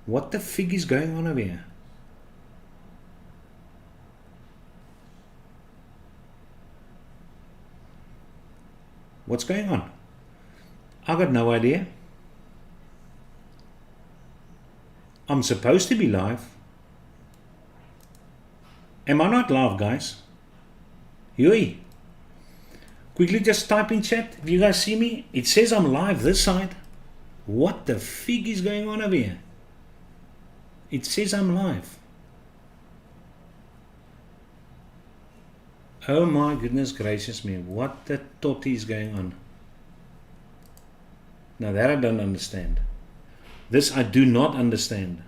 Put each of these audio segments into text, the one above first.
What the fig is going on over here? What's going on? I got no idea. I'm supposed to be live. Am I not live, guys? Yoi. Quickly just type in chat if you guys see me. It says I'm live this side. What the fig is going on over here? It says I'm live. Oh my goodness gracious me. What the totty is going on? Now that I don't understand. This I do not understand.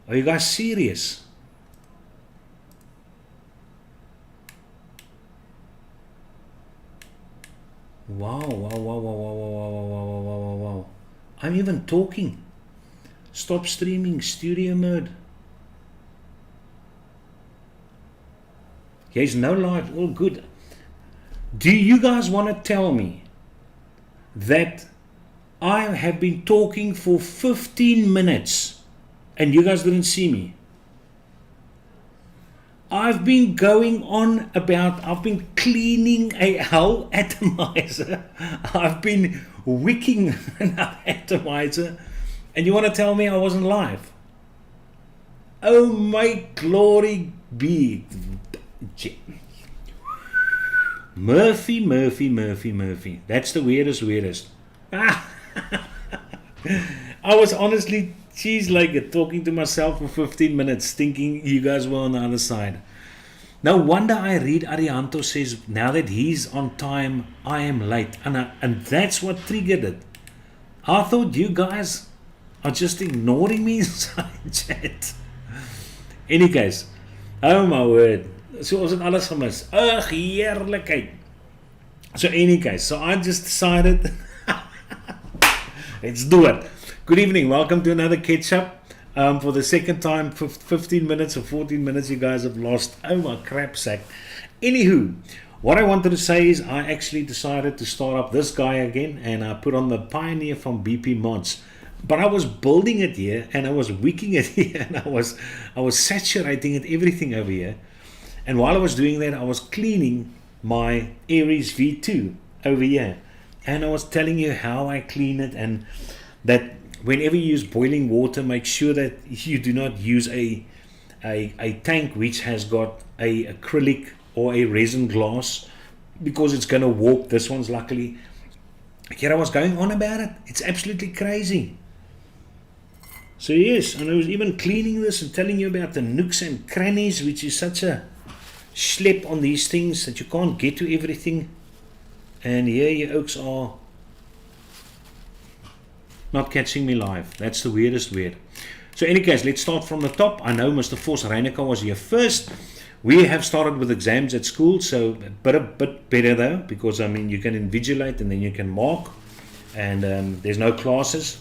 Are you guys serious? Wow, wow, wow, wow, wow, wow, wow, wow, wow, wow, wow. I'm even talking. Stop streaming, studio mode. There's no live, all good. Do you guys want to tell me that I have been talking for 15 minutes and you guys didn't see me? I've been going on about, I've been cleaning a hull atomizer. I've been wicking another atomizer, and you want to tell me I wasn't live? Oh my glory be. Murphy. That's the weirdest. I was honestly cheese-legged talking to myself for 15 minutes thinking you guys were on the other side. No wonder I read Arianto says now that he's on time, I am late. And that's what triggered it. I thought you guys are just ignoring me inside chat. Any case, oh my word. So was het alles gemis. Ugh, heerlijkheid. So any case, so I just decided, let's do it. Good evening, welcome to another Ketch-Up. For the second time, 15 minutes or 14 minutes you guys have lost. Oh my crap sack. Anywho, what I wanted to say is I actually decided to start up this guy again, and I put on the Pioneer from BP Mods. But I was building it here, and I was wicking it here, and I was saturating it, everything over here. And while I was doing that, I was cleaning my Aries V2 over here. And I was telling you how I clean it, and that whenever you use boiling water, make sure that you do not use a tank which has got a acrylic or a resin glass, because it's going to warp. This one's luckily. Here I was going on about it. It's absolutely crazy. So yes, and I was even cleaning this and telling you about the nooks and crannies, which is such a schlep on these things that you can't get to everything. And here your oaks are not catching me live. That's the weirdest weird. So any case, let's start from the top. I know Mr. Vos Reineke was here first. We have started with exams at school, so a bit better though, because I mean you can invigilate and then you can mark, and there's no classes,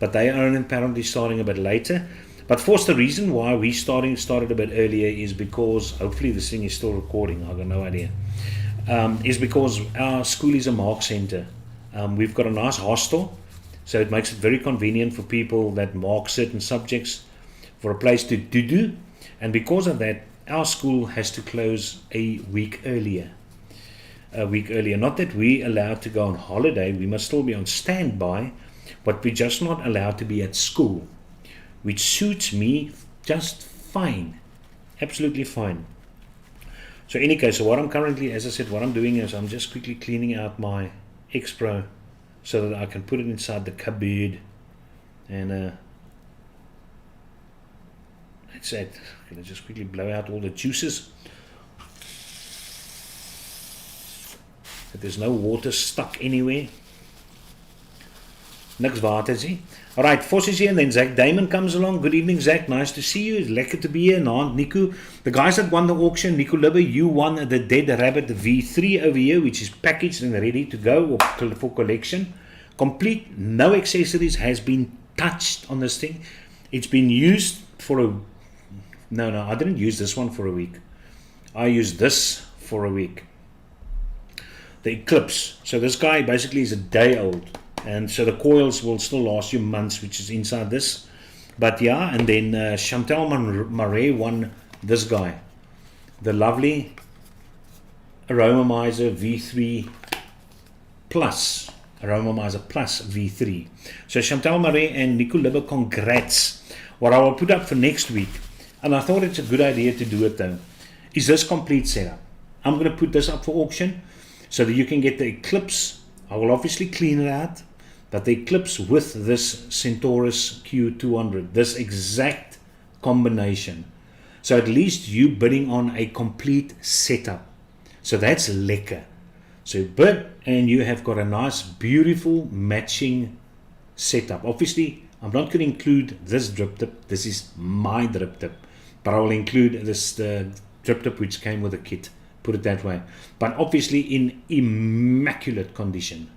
but they are apparently starting a bit later. But Vos, the reason why we started a bit earlier is because, hopefully this thing is still recording, I've got no idea, is because our school is a mark center. We've got a nice hostel, so it makes it very convenient for people that mark certain subjects for a place to do. And because of that, our school has to close a week earlier. Not that we're allowed to go on holiday, we must still be on standby, but we're just not allowed to be at school, which suits me just fine, absolutely fine. So any case, so what I'm currently, as I said, what I'm doing is I'm just quickly cleaning out my X-Pro so that I can put it inside the cupboard, and that's it. I'm going to just quickly blow out all the juices, that there's no water stuck anywhere. Niks water, see? Alright, Vos is here, and then Zach Damon comes along. Good evening, Zach. Nice to see you. It's lekker to be here. Naand, Nico. The guys that won the auction, Nico Libbe, you won the Dead Rabbit V3 over here, which is packaged and ready to go for collection. Complete, no accessories has been touched on this thing. It's been used for a... No, I didn't use this one for a week. I used this for a week. The Eclipse. So this guy basically is a day old. and so the coils will still last you months, which is inside this. But yeah, and then Chantal Marais won this guy, the lovely Aromamizer V3 Plus, Aromamizer Plus V3. So Chantal Marais and Nico Libbe, congrats. What I will put up for next week, and I thought it's a good idea to do it though, is this complete setup. I'm going to put this up for auction so that you can get the Eclipse. I will obviously clean it out, but the Eclipse with this Centaurus Q200, this exact combination. So at least you bidding on a complete setup. So that's lekker. So bid and you have got a nice, beautiful matching setup. Obviously, I'm not going to include this drip tip. This is my drip tip. But I will include this drip tip which came with the kit. Put it that way. But obviously in immaculate condition.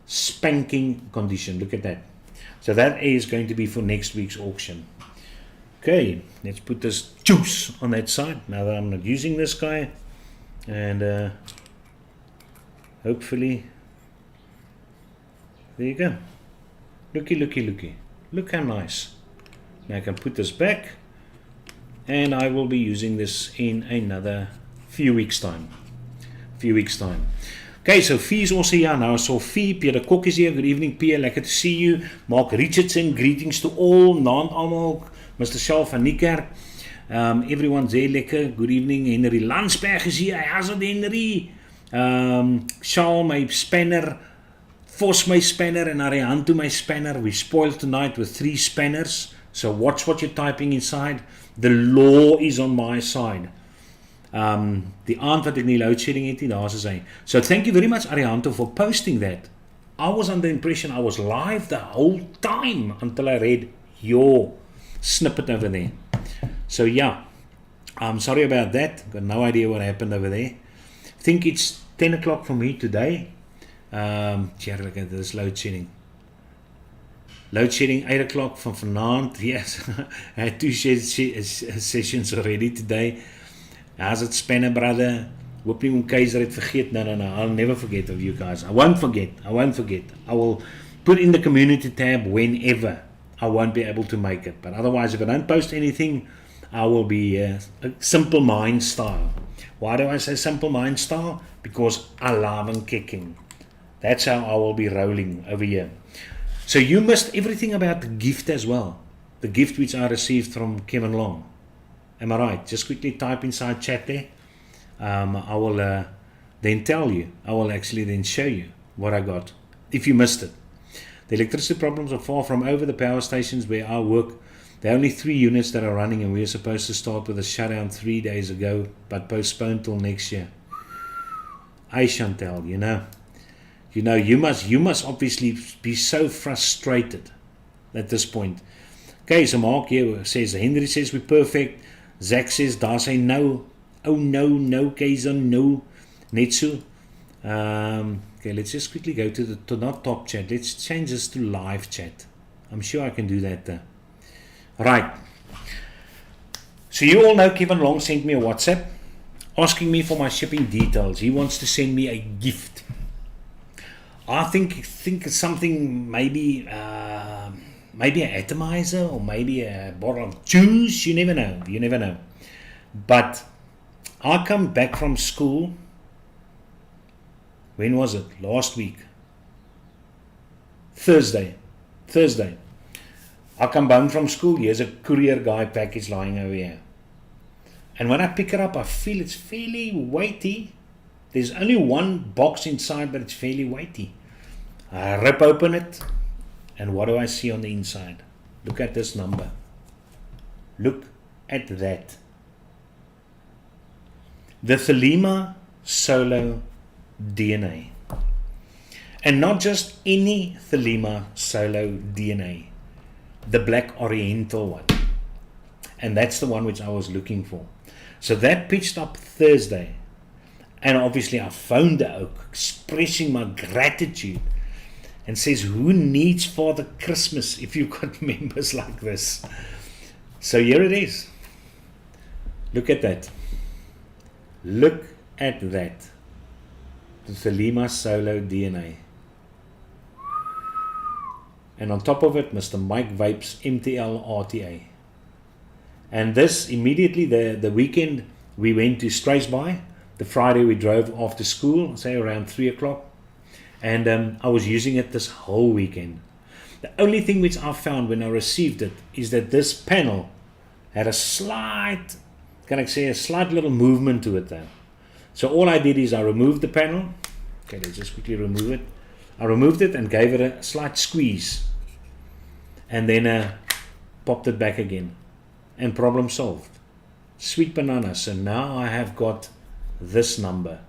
Spanking condition. Look at that. So that is going to be for next week's auction. Okay, let's put this juice on that side. Now that I'm not using this guy. And hopefully, there you go. Looky, looky, looky. Look how nice. Now I can put this back. And I will be using this in another few weeks time. Okay, so Fee is also here now. So Fee, Peter Kok is here. Good evening, Pierre. Lekker to see you. Mark Richardson, greetings to all. Naand almal. Mr. Shaw van Niekerk. Everyone's there, lekker. Good evening. Henry Landsberg is here. How's it, Henry? Shaw, my spanner. Vos, my spanner. And Arihanto, my spanner. We spoiled tonight with 3 spanners. So watch what you're typing inside. The law is on my side. Die aand wat ek nie load shedding het nie, daar is hy. So thank you very much, Arihanto, for posting that. I was under the impression I was live the whole time until I read your snippet over there. So yeah, I'm sorry about that. Got no idea what happened over there. I think it's 10 o'clock for me today. Look at this load shedding. Load shedding 8 o'clock van vanaand. Yes, I had 2 sessions already today. How's it, Spanner, brother? Hoop nie Keizer het vergeet. No, I'll never forget of you guys. I won't forget. I will put in the community tab whenever I won't be able to make it. But otherwise, if I don't post anything, I will be simple mind style. Why do I say simple mind style? Because I love and kicking. That's how I will be rolling over here. So you missed everything about the gift as well. The gift which I received from Kevin Long. Am I right? Just quickly type inside chat there. I will then tell you. I will actually then show you what I got. If you missed it. The electricity problems are far from over. The power stations where I work, there are only 3 units that are running, and we were supposed to start with a shutdown 3 days ago, but postponed till next year. Hey Chantal, you know, you must obviously be so frustrated at this point. Okay, so Mark here says, Henry says we're perfect. Zach says, daar say no. Oh no, Keizer, no. Net so. Okay, let's just quickly go to not top chat. Let's change this to live chat. I'm sure I can do that. Right. So you all know Kevin Long sent me a WhatsApp asking me for my shipping details. He wants to send me a gift. I think it's something maybe maybe an atomizer or maybe a bottle of juice. You never know. But I come back from school. When was it? Last week. Thursday. I come home from school. Here's a courier guy package lying over here. And when I pick it up, I feel it's fairly weighty. There's only one box inside, but it's fairly weighty. I rip open it. And what do I see on the inside? Look at this number. Look at that. The Thelema Solo DNA. And not just any Thelema Solo DNA. The Black Oriental one. And that's the one which I was looking for. So that pitched up Thursday. And obviously I phoned the Oak, expressing my gratitude. And says, who needs Father Christmas if you've got members like this? So here it is. Look at that. Look at that. The Thelema Solo DNA. And on top of it, Mr. Mike Vapes MTL RTA. And this immediately, the weekend, we went to Straysby. The Friday we drove after school, say around 3 o'clock. And I was using it this whole weekend. The only thing which I found when I received it is that this panel had a slight, can I say, a slight little movement to it though. So all I did is I removed the panel. Okay, let's just quickly remove it. I removed it and gave it a slight squeeze. And then popped it back again. And problem solved. Sweet banana. So now I have got this number,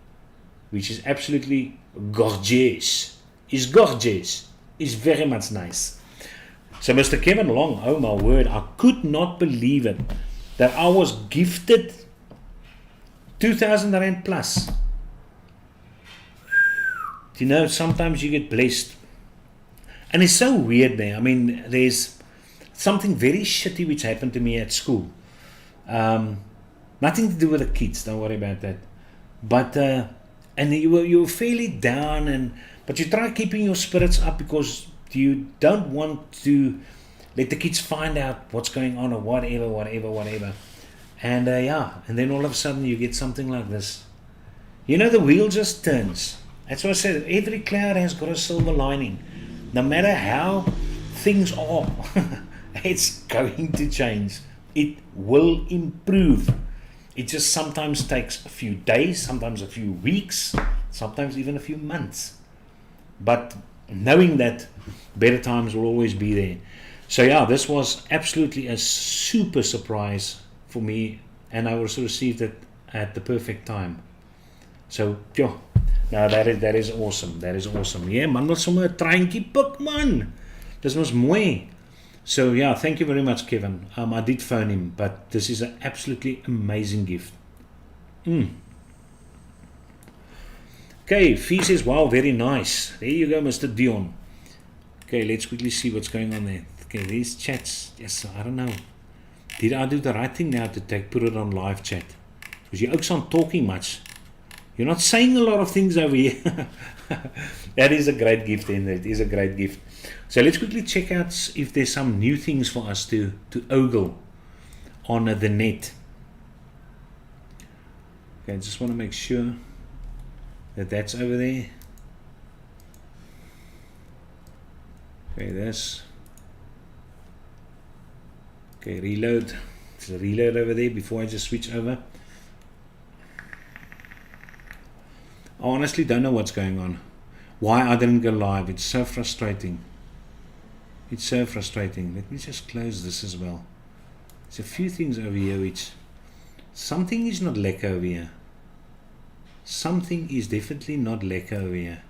which is absolutely gorgeous. It's gorgeous. It's very much nice. So Mr. Kevin Long, oh my word, I could not believe it that I was gifted 2,000 Rand plus. You know, sometimes you get blessed. And it's so weird there. I mean, there's something very shitty which happened to me at school. Nothing to do with the kids, don't worry about that. But, and you were fairly down, but you try keeping your spirits up because you don't want to let the kids find out what's going on or whatever. And yeah, and then all of a sudden you get something like this. You know, the wheel just turns. That's what I said. Every cloud has got a silver lining. No matter how things are, it's going to change. It will improve. It just sometimes takes a few days, sometimes a few weeks, sometimes even a few months. But knowing that better times will always be there. So yeah, this was absolutely a super surprise for me, and I also received it at the perfect time. So yeah, now that is awesome. That is awesome. Yeah, man, wat sommer 'n treintjie pik, man. Dis mos mooi. So yeah, thank you very much, Kevin. I did phone him, but this is an absolutely amazing gift. Okay, Fee says, wow, very nice. There you go, Mr. Dion. Okay, let's quickly see what's going on there. Okay, these chats. Yes, I don't know. Did I do the right thing now to put it on live chat? Because you ook aren't talking much. You're not saying a lot of things over here. That is a great gift, and it is a great gift. So let's quickly check out if there's some new things for us to ogle on the net. Okay, I just want to make sure that that's over there. Okay, this. Okay, reload. There's a reload over there before I just switch over. I honestly don't know what's going on. Why I didn't go live. It's so frustrating. It's so frustrating. Let me just close this as well. There's a few things over here which... Something is not lekker over here. Something is definitely not lekker over here.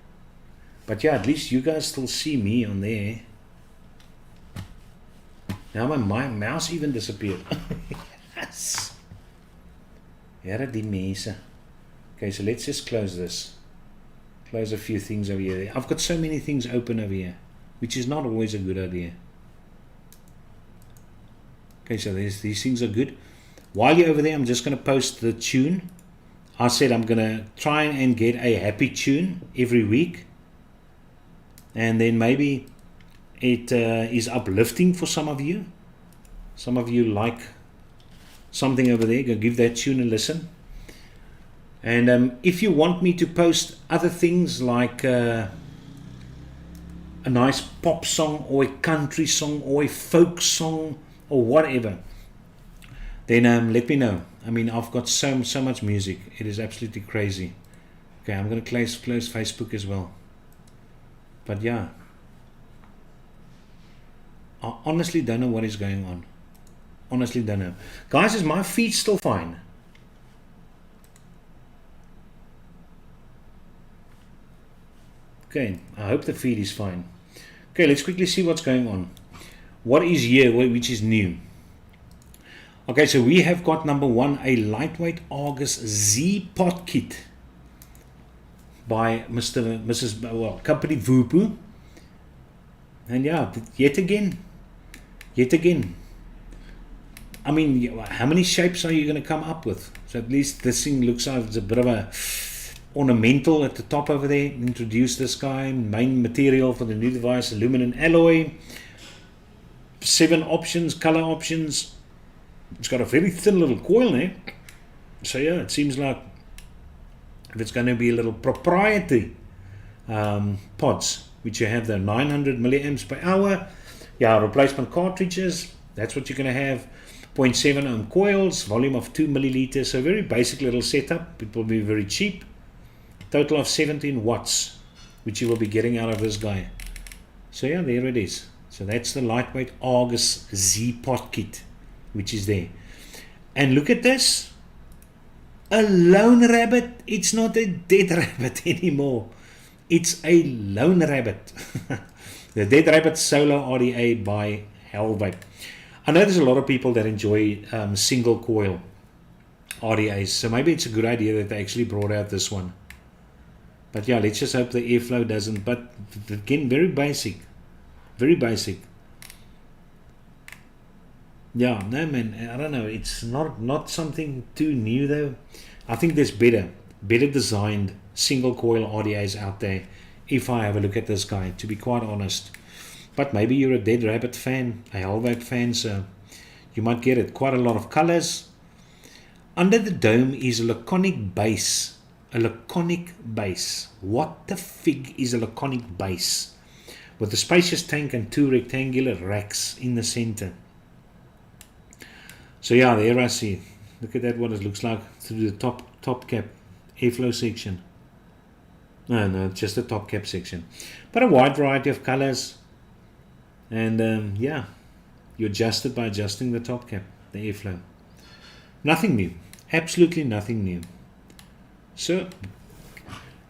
But yeah, at least you guys still see me on there. Now my mouse even disappeared. Yes. Here die mense. Okay, so let's just close this. Close a few things over here. I've got so many things open over here, which is not always a good idea. Okay, so these things are good. While you're over there, I'm just going to post the tune. I said I'm going to try and get a happy tune every week. And then maybe it is uplifting for some of you. Some of you like something over there. Go give that tune a listen. And if you want me to post other things like a nice pop song or a country song or a folk song or whatever, then let me know. I mean, I've got so much music. It is absolutely crazy. Okay, I'm going to close Facebook as well. But yeah, I honestly don't know what is going on. Honestly don't know. Guys, is my feed still fine? Okay, I hope the feed is fine. Okay, let's quickly see what's going on. What is here, which is new? Okay, so we have got number one, a lightweight Argus Z pot kit by company Vupu. And yeah, yet again. I mean, how many shapes are you going to come up with? So at least this thing looks like it's a bit of a ornamental at the top over there. Introduce this guy. Main material for the new device, aluminum alloy. 7 options, color options. It's got a very thin little coil there. So yeah, it seems like if it's going to be a little proprietary pods, which you have the 900 milliamps per hour. Yeah, replacement cartridges. That's what you're going to have. 0.7 ohm coils, volume of 2 milliliters. So very basic little setup. It will be very cheap. Total of 17 watts, which you will be getting out of this guy. So yeah, there it is. So that's the lightweight Argus Z pot kit, which is there. And look at this. A lone rabbit. It's not a dead rabbit anymore. It's a lone rabbit. The Dead Rabbit Solo RDA by Hellvape. I know there's a lot of people that enjoy single coil RDAs, so maybe it's a good idea that they actually brought out this one. But yeah, let's just hope the airflow doesn't. But again, very basic. Very basic. Yeah, no man, I don't know. It's not something too new though. I think there's better designed single coil RDAs out there if I have a look at this guy, to be quite honest. But maybe you're a Dead Rabbit fan, a Hellvape fan, so you might get it. Quite a lot of colors. Under the dome is a laconic base. A laconic base. What the fig is a laconic base? With a spacious tank and 2 rectangular racks in the center. So yeah, there I see. Look at that, what it looks like through the top cap airflow section. No, just the top cap section. But a wide variety of colors. And yeah, you adjust it by adjusting the top cap, the airflow. Nothing new. Absolutely nothing new. So,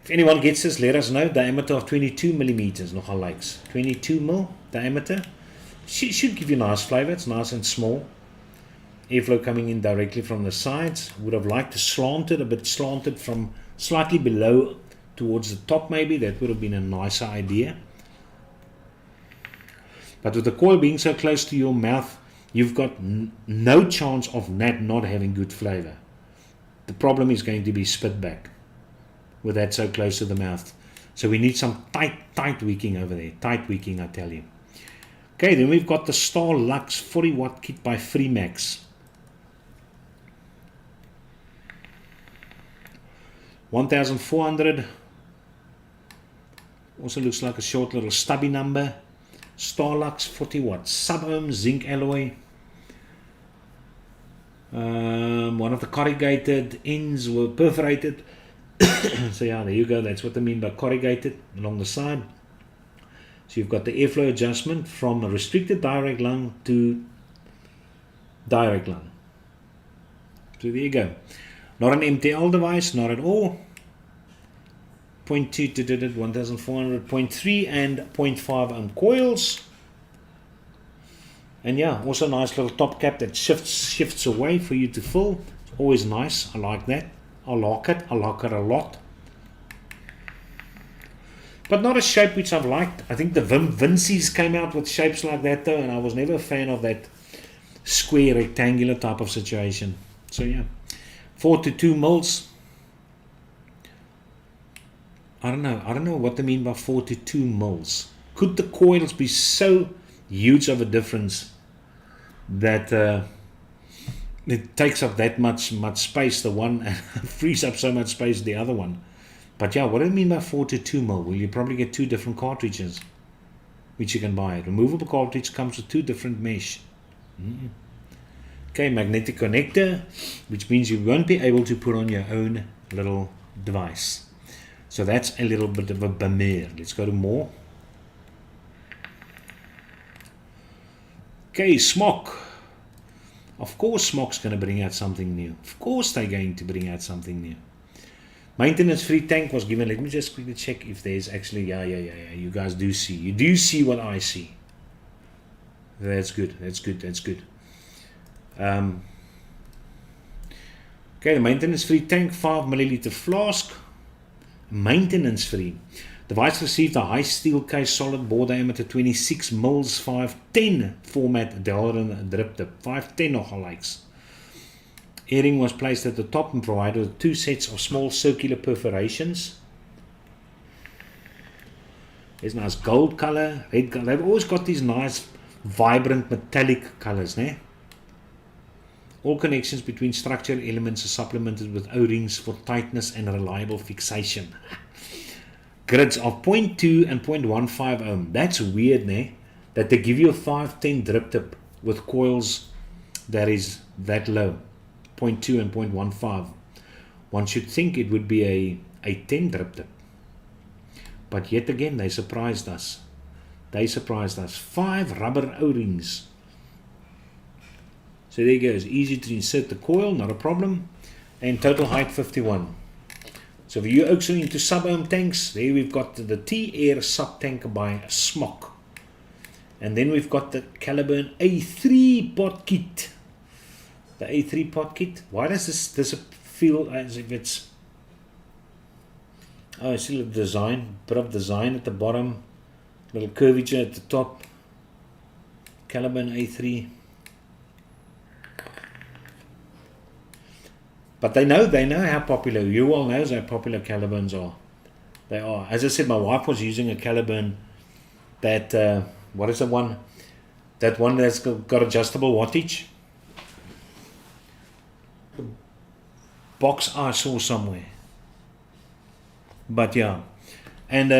if anyone gets this, let us know. Diameter of 22 millimeters, nogal likes. 22 mil diameter. Should give you nice flavor. It's nice and small. Airflow coming in directly from the sides. Would have liked to slant it, a bit slanted from slightly below towards the top maybe. That would have been a nicer idea. But with the coil being so close to your mouth, you've got no chance of that not having good flavor. The problem is going to be spit back with that so close to the mouth. So we need some tight tweaking over there. Tight tweaking, I tell you. Okay, then we've got the Star Lux 40 watt kit by Freemax. 1400. Also looks like a short little stubby number. Starlux 40 watts, sub-ohm zinc alloy. One of the corrugated ends were perforated. So yeah, there you go. That's what they mean by corrugated along the side. So you've got the airflow adjustment from a restricted direct lung to direct lung. So there you go. Not an MTL device, not at all. 0.2 to 1400, 0.3 and 0.5 ohm coils. And yeah, also nice little top cap that shifts away for you to fill. It's always nice. I like that. I like it a lot. But not a shape which I've liked. I think the Vinci's came out with shapes like that though, and I was never a fan of that square rectangular type of situation. So yeah, 4 to 2 mils. I don't know what they mean by 4 to 2 mils. Could the coils be so huge of a difference that it takes up that much space, the one, and frees up so much space, the other one? But yeah, what do I mean by 4 to 2 mil? Well, you probably get 2 different cartridges, which you can buy. Removable cartridge comes with 2 different mesh. Okay, magnetic connector, which means you won't be able to put on your own little device. So that's a little bit of a bummer. Let's go to more. Okay, Smock. Of course Smock's going to bring out something new. Of course they're going to bring out something new. Maintenance free tank was given. Let me just quickly check if there's actually, yeah. You guys do see. You do see what I see. That's good. Okay, the maintenance free tank, 5 milliliter flask. Maintenance free. Device received a high steel case, solid bore diameter 26 mils, 510 format Delrin drip tip. 510 nogal likes. Earring was placed at the top and provided with 2 sets of small circular perforations. There's nice gold color, red color. They've always got these nice vibrant metallic colors, né? All connections between structural elements are supplemented with O-rings for tightness and reliable fixation. Grids of 0.2 and 0.15 ohm. That's weird, né? That they give you a 510 drip tip with coils that is that low. 0.2 and 0.15. One should think it would be a 10 drip tip. But yet again, they surprised us. They surprised us. 5 rubber O-rings. So there you go. It's easy to insert the coil, not a problem. And total height 51. So if you're also into sub-ohm tanks, there we've got the T-Air sub-tank by Smock. And then we've got the Caliburn A3 pot kit. The A3 pot kit. Why does this feel as if it's... Oh, I see a design, bit of design at the bottom, little curvature at the top. Caliburn A3. But they know how popular, you all know how popular Caliburns are. They are. As I said, my wife was using a Caliburn that, what is the one? That one that's got adjustable wattage. The box I saw somewhere. But yeah, and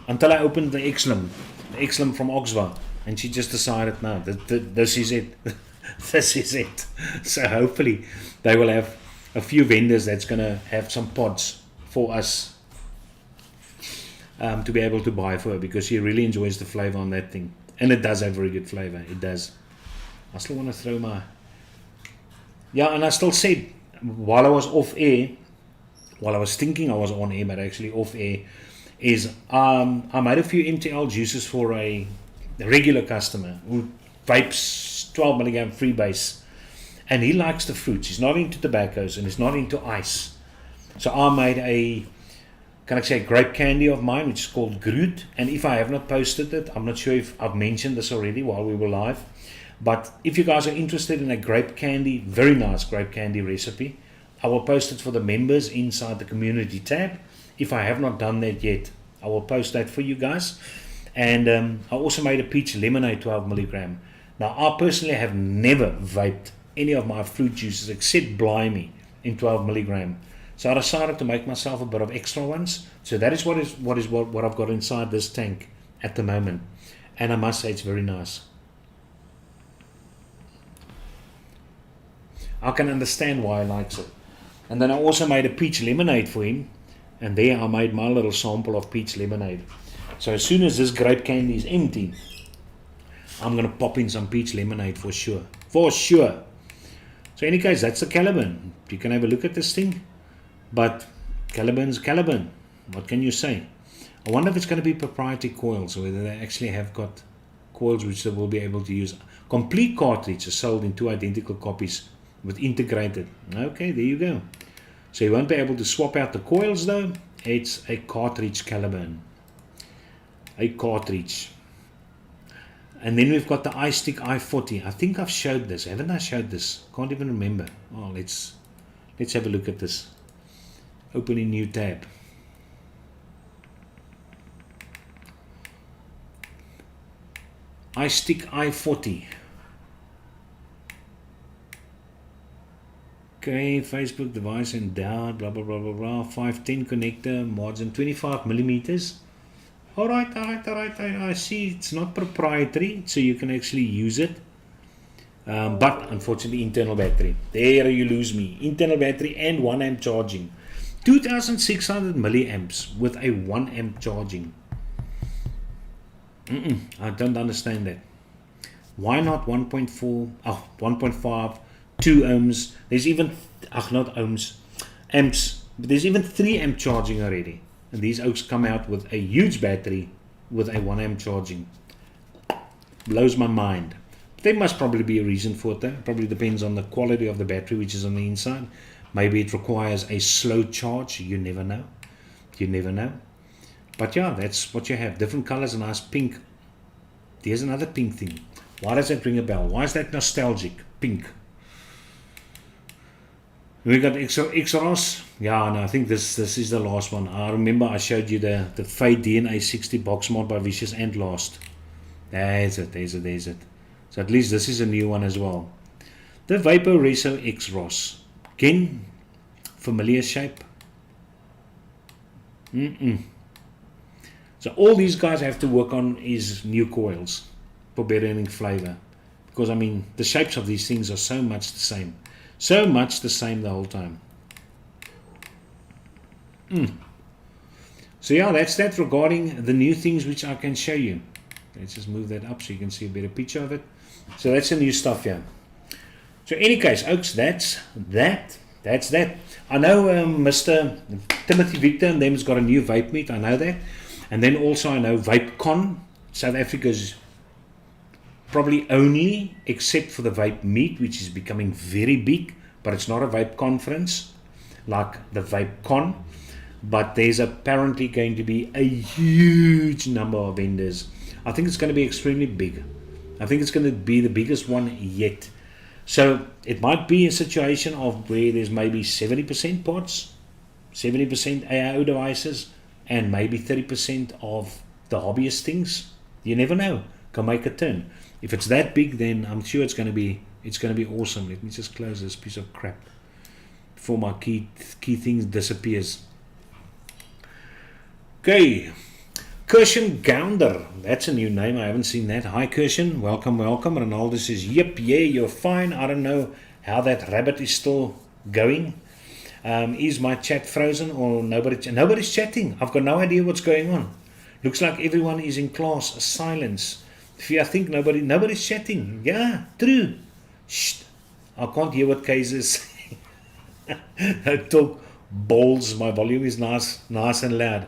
until I opened the X-Lim from Oxva, and she just decided, no, this is it. This is it. So hopefully they will have a few vendors that's going to have some pods for us to be able to buy for her, because she really enjoys the flavor on that thing. And it does have very good flavor. It does. I still want to throw my... Yeah, and I still said, while I was off air, while I was thinking I was on air, but actually off air, is I made a few MTL juices for a regular customer who vapes 12 milligram freebase, and he likes the fruits. He's not into tobaccos and he's not into ice. So I made a, can I say, grape candy of mine, which is called Groot. And if I have not posted it, I'm not sure if I've mentioned this already while we were live, but if you guys are interested in a grape candy, very nice grape candy recipe, I will post it for the members inside the community tab. If I have not done that yet, I will post that for you guys. And I also made a peach lemonade 12 milligram. Now, I personally have never vaped any of my fruit juices except Blimey in 12 milligram. So I decided to make myself a bit of extra ones. So that is what I've got inside this tank at the moment. And I must say it's very nice. I can understand why he likes it. And then I also made a peach lemonade for him. And there I made my little sample of peach lemonade. So as soon as this grape candy is empty, I'm going to pop in some peach lemonade for sure. For sure. So in any case, that's the Caliburn. You can have a look at this thing. But Caliburn's Caliburn. What can you say? I wonder if it's going to be proprietary coils, or whether they actually have got coils which they will be able to use. Complete cartridge is sold in 2 identical copies with integrated. Okay, there you go. So you won't be able to swap out the coils though. It's a cartridge Caliburn. A cartridge. And then we've got the iStick i40. I think I've showed this. Haven't I showed this? Can't even remember. Oh, let's have a look at this. Open a new tab. iStick i40. Okay, Facebook device endowed, blah, blah, blah, blah, blah. 510 connector, margin 25 millimeters. Alright, I see it's not proprietary, so you can actually use it. But unfortunately, internal battery. There you lose me. Internal battery and 1 amp charging. 2600 milliamps with a 1 amp charging. I don't understand that. Why not 1.4, 1.5, 2 ohms? There's even, not ohms, amps. But there's even 3 amp charging already. And these oaks come out with a huge battery with a 1 amp charging. Blows my mind. There must probably be a reason for it though. Probably depends on the quality of the battery which is on the inside. Maybe it requires a slow charge. You never know. You never know. But yeah, that's what you have. Different colors, a nice pink. There's another pink thing. Why does that ring a bell? Why is that nostalgic? Pink. We got X-Ross. Yeah, no, I think this is the last one. I remember I showed you the Fade DNA 60 box mod by Vicious and last. There's it. So at least this is a new one as well. The Vapor Reso X-Ross. Again, familiar shape. So all these guys have to work on is new coils for better ending flavor. Because I mean, the shapes of these things are so much the same. So much the same the whole time. So yeah, that's that regarding the new things which I can show you. Let's just move that up so you can see a better picture of it. So that's the new stuff here. So any case, Oaks, that's that. I know Mr. Timothy Victor and them has got a new vape meet, I know that. And then also I know VapeCon, South Africa's probably only, except for the vape meet, which is becoming very big, but it's not a vape conference like the VapeCon. But there's apparently going to be a huge number of vendors. I think it's going to be extremely big. I think it's going to be the biggest one yet. So it might be a situation of where there's maybe 70% pods, 70% AIO devices, and maybe 30% of the hobbyist things. You never know. Can make a turn. If it's that big, then I'm sure it's going to be awesome. Let me just close this piece of crap before my key thing disappears. Okay, Kirshen Gounder, that's a new name, I haven't seen that. Hi Kirshen, welcome. Ronaldo says, yep, yeah, you're fine. I don't know how that rabbit is still going. Is my chat frozen or nobody's chatting? I've got no idea what's going on. Looks like everyone is in class silence. I think nobody's chatting. Yeah, true. Shh, I can't hear what Kay is. I talk balls, my volume is nice and loud.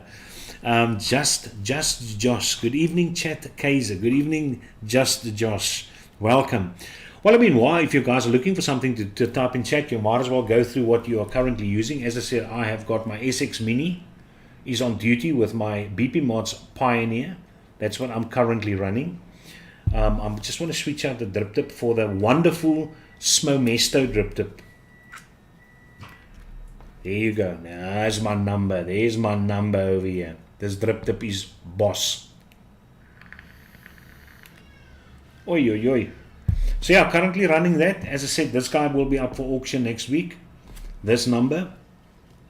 Just Josh. Good evening, chat Kaiser. Good evening, Just Josh. Welcome. Well, I mean, why? If you guys are looking for something to type in chat, you might as well go through what you are currently using. As I said, I have got my SX Mini is on duty with my BP Mods Pioneer. That's what I'm currently running. I just want to switch out the drip tip for the wonderful Smomesto drip tip. There you go. There's my number. There's my number over here. This drip tip is boss. Oi, oi, oi. So yeah, currently running that. As I said, this guy will be up for auction next week. This number.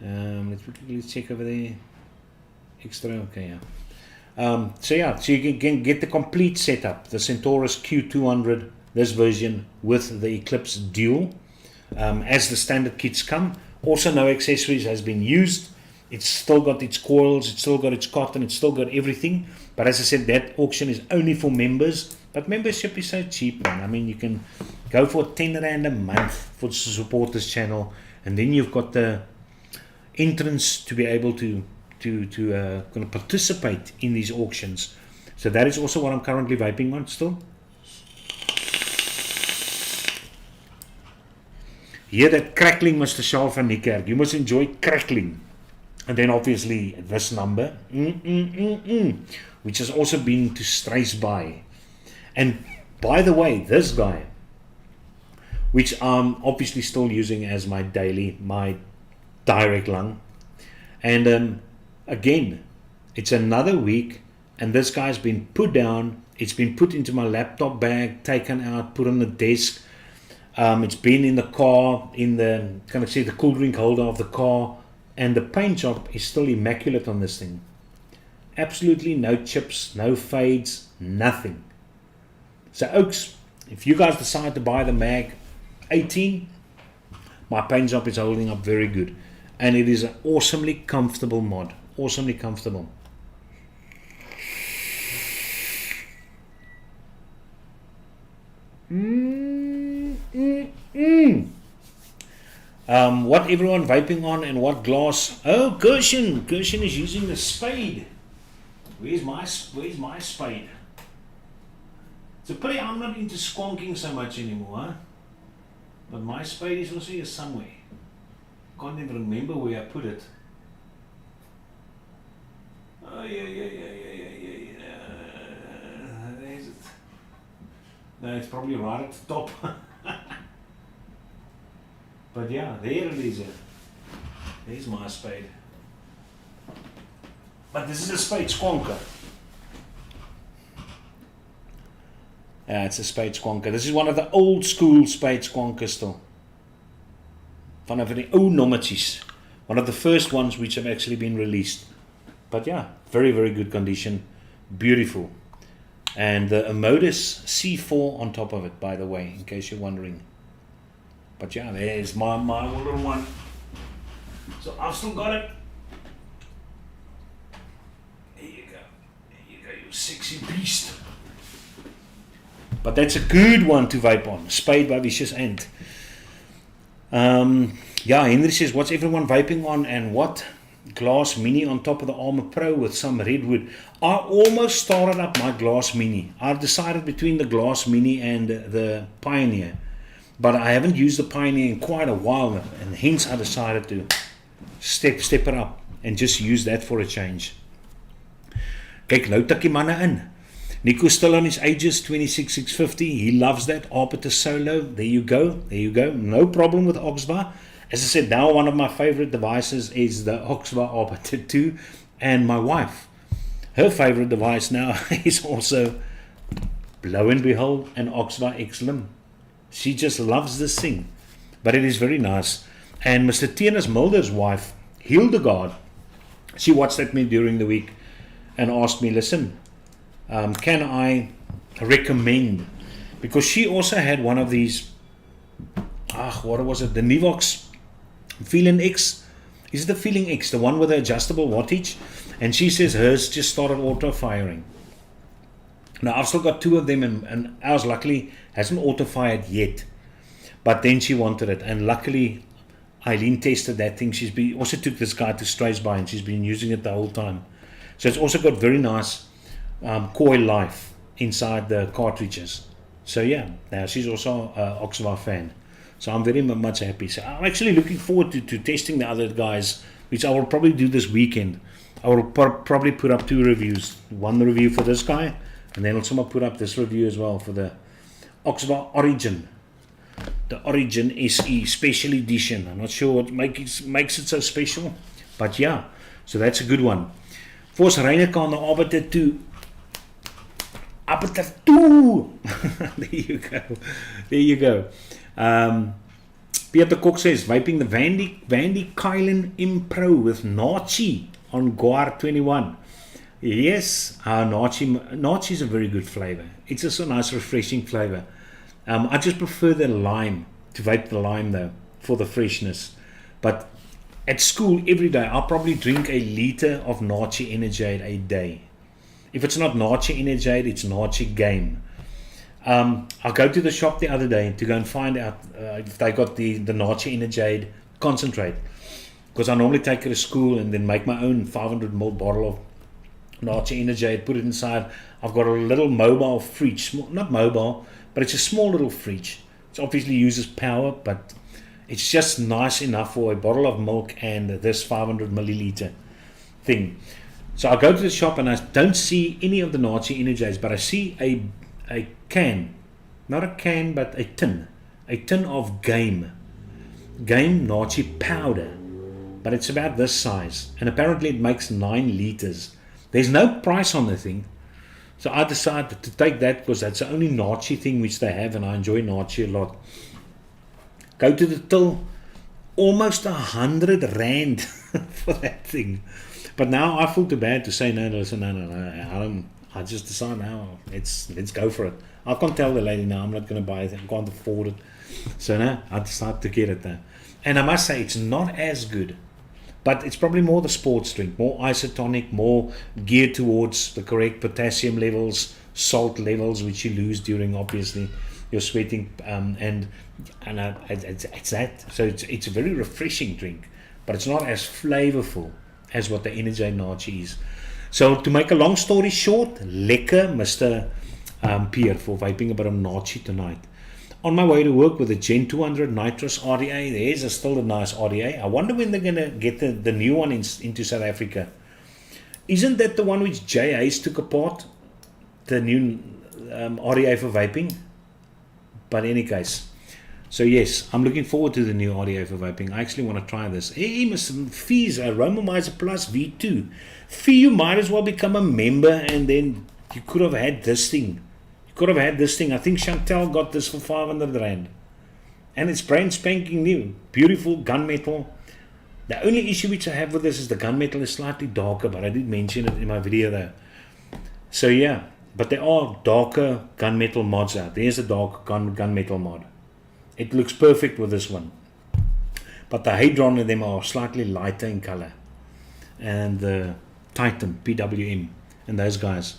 Let's check over there. Extra, okay, yeah. So yeah, so you can get the complete setup. The Centaurus Q200, this version with the Eclipse Dual. As the standard kits come. Also no accessories has been used. It's still got its coils, it's still got its cotton, it's still got everything. But as I said, that auction is only for members. But membership is so cheap, man. I mean, you can go for 10 Rand a month for to support this channel. And then you've got the entrance to be able to participate in these auctions. So that is also what I'm currently vaping on still. Hear that crackling, Mr. Charles van Niekerk. You must enjoy crackling. And then obviously this number, which has also been to Strays by. And by the way, this guy, which I'm obviously still using as my daily, my direct lung. And again, it's another week, and this guy's been put down. It's been put into my laptop bag, taken out, put on the desk. It's been in the car, in the, can I say, the cool drink holder of the car, and the paint job is still immaculate on this thing. Absolutely no chips, no fades, nothing. So Oaks, if you guys decide to buy the Mag 18, my paint job is holding up very good. And it is an awesomely comfortable mod. Awesomely comfortable. What everyone vaping on and what glass? Oh, Kirshen is using the spade. Where's my spade? It's a pity I'm not into squonking so much anymore, huh? But my spade is also here somewhere. Can't even remember where I put it. Oh yeah. There's it. No, it's probably right at the top. But yeah, there it is. There's my spade. But this is a spade squonker. Yeah, it's a spade squonker. This is one of the old school spade squonkers still. One of the old nommetjies. One of the first ones which have actually been released. But yeah, very, very good condition. Beautiful. And a modus C4 on top of it, by the way, in case you're wondering. But yeah, there's my little one. So I've still got it. There you go. There you go, you sexy beast. But that's a good one to vape on. Spade by Vicious Ant. Yeah, Henry says, what's everyone vaping on and what? Glass Mini on top of the Armor Pro with some redwood. I almost started up my Glass Mini. I decided between the Glass Mini and the Pioneer. But I haven't used the Pioneer in quite a while now, and hence I decided to step it up and just use that for a change. Kyk, nou tikkie manne in. Nico's still on his ages, 26650. He loves that Arbiter Solo. There you go. There you go. No problem with Oxva. As I said, now one of my favorite devices is the Oxva Arbiter 2. And my wife, her favorite device now is also, lo and behold, an Oxva X-Lim. She just loves this thing. But it is very nice. And Mr. Tienes Mulder's wife, Hildegard, she watched at me during the week and asked me, listen, can I recommend, because she also had one of these, what was it, the Nivox Feeling X, is it the Feeling X, the one with the adjustable wattage? And she says hers just started auto firing. Now I've still got two of them, and ours luckily hasn't auto fired yet, but then she wanted it, and luckily Eileen tested that thing. Also took this guy to Strasbourg, and she's been using it the whole time. So it's also got very nice coil life inside the cartridges. So yeah, now she's also an Oxva fan. So I'm very much happy. So I'm actually looking forward to testing the other guys, which I will probably do this weekend. I will probably put up 2 reviews. One review for this guy, and then also I'll put up this review as well for the Oxva Origin. The Origin SE Special Edition. I'm not sure what makes it so special, but yeah, so that's a good one. Force Reineke on the Arbiter 2. Arbiter 2! There you go. There you go. Peter Kok says, vaping the Vandy Kylan M Pro with Nachi on Guar 21. Yes, Nachi is a very good flavor. It's just a nice, refreshing flavor. I just prefer the lime, to vape the lime though, for the freshness. But at school, every day, I'll probably drink a liter of Nachi Energade a day. If it's not Nachi Energade, it's Nachi Game. I'll go to the shop the other day to go and find out if they got the Nachi Energade concentrate. Because I normally take it to school and then make my own 500ml bottle of Nachi Energade, put it inside. I've got a little mobile fridge, not mobile, but it's a small little fridge. It obviously uses power, but it's just nice enough for a bottle of milk and this 500 milliliter thing. So I go to the shop and I don't see any of the Nachi Energies, but I see a can, not a can, but a tin of Game Nachi powder, but it's about this size, and apparently it makes 9 liters. There's no price on the thing, so I decided to take that because that's the only Nachi thing which they have, and I enjoy Nachi a lot. Go to the till, almost 100 rand for that thing. But now I feel too bad to say no. I just decide now, let's go for it. I can't tell the lady now I'm not going to buy it, I can't afford it. So now I decide to get it there. And I must say it's not as good, but it's probably more the sports drink, more isotonic, more geared towards the correct potassium levels, salt levels, which you lose during obviously your sweating, and it's that. So it's a very refreshing drink, but it's not as flavorful as what the Energy Nachi is. So to make a long story short, lekker Mr. Pierre for vaping a bit of Nachi tonight. On my way to work with the Gen 200 Nitrous RDA, there's still a nice RDA. I wonder when they're going to get the new one into South Africa. Isn't that the one which Jay Hayes took apart? The new RDA for vaping? But in any case, So yes, I'm looking forward to the new RDA for vaping. I actually want to try this. Hey, Mr. Fees, Romomizer Plus V2. Fee, you might as well become a member, and then you could have had this thing. You could have had this thing. I think Chantel got this for 500 Rand. And it's brand spanking new. Beautiful gunmetal. The only issue which I have with this is the gunmetal is slightly darker, but I did mention it in my video there. So yeah, but there are darker gunmetal mods out. There's a dark gunmetal mod. It looks perfect with this one. But the Hadron and them are slightly lighter in color. And the Titan, PWM, and those guys.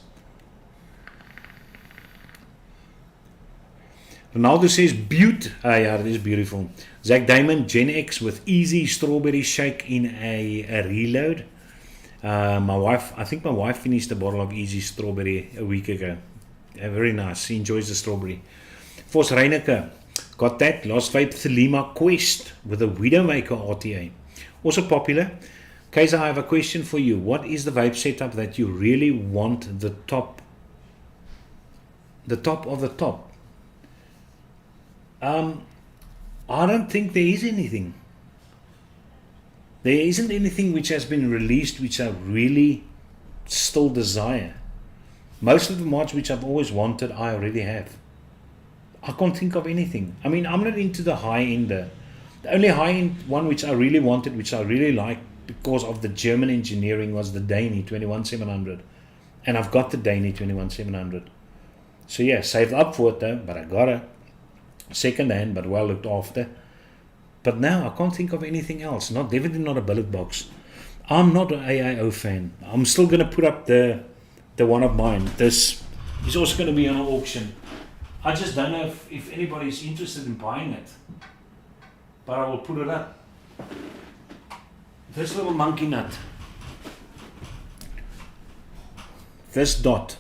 Ronaldo says, Butte. Ah, yeah, it is beautiful. Zach Damon, Gen X with easy strawberry shake in a reload. My wife, I think my wife finished a bottle of easy strawberry a week ago. Very nice. She enjoys the strawberry. Force Reineke. Got that Lost Vape Thelema Quest with a Widowmaker RTA. Also popular. Kaiser, I have a question for you. What is the vape setup that you really want the top of the top? I don't think there is anything. There isn't anything which has been released which I really still desire. Most of the mods which I've always wanted, I already have. I can't think of anything. I mean, I'm not into the high-end. The only high-end one which I really wanted, which I really liked because of the German engineering, was the Dany 21700. And I've got the Dany 21700. So yeah, saved up for it though, but I got it. Second hand, but well looked after. But now I can't think of anything else. Definitely not a billet box. I'm not an AIO fan. I'm still going to put up the one of mine. This is also going to be on an auction. I just don't know if anybody's interested in buying it. But I will put it up. This little monkey nut. This dot.